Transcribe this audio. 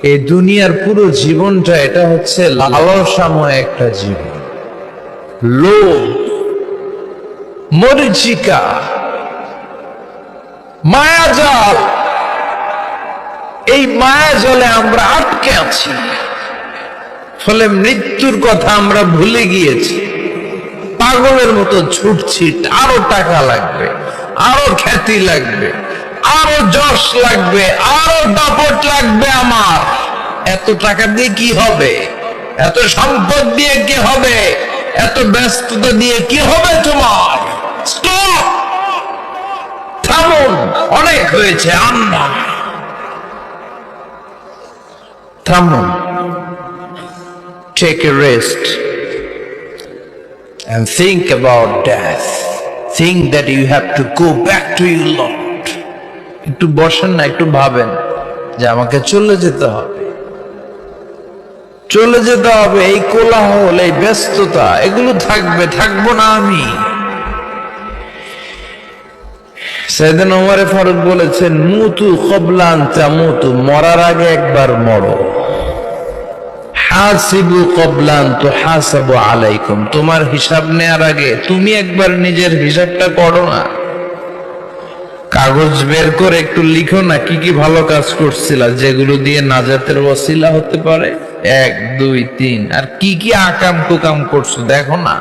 এই দুনিয়ার পুরো জীবনটা এটা হচ্ছে লালসাময় একটা জীবন। লোভ, মরিচিকা, মায়াজাল, এই মায়াজালে আমরা আটকে আছি। ফলে মৃত্যুর কথা আমরা ভুলে গিয়েছি, পাগলের মতো ছুটছি। আরো টাকা লাগবে, আরো খ্যাতি লাগবে, আরো যশ লাগবে, আরো দাপট লাগবে। আমার এত টাকা দিয়ে কি হবে? এত সম্পদ দিয়ে কি হবে? এত ব্যস্ততা দিয়ে কি হবে তোমার? স্টপ, থামুন, অনেক হয়েছে। আন্না, থামুন, take a rest and think about death. Think that you have to go back to your Lord. একটু বসেন না, একটু ভাবেন যে আমাকে চলে যেতে হবে, চলে যেতে হবে। এই কোলাহল, এই ব্যস্ততা, এগুলো থাকবে, থাকবো না আমি। সাইয়েদনা ওমর ফারুক বলেছেন, মুতু ক্বাবলা আন তামুতু, মরার আগে একবার মরো। হাসিবু ক্বাবলা আন তুহাসাবু আলাইকুম, তোমার হিসাব নেওয়ার আগে তুমি একবার নিজের হিসাবটা করো না। কাগজ বের করে একটু লিখো না কি কি ভালো কাজ করছিলা, যেগুলো দিয়ে নাজাতের ওসিলা হতে পারে। 1 2 3, আর কি কি আকাম কুকাম করছো দেখো না।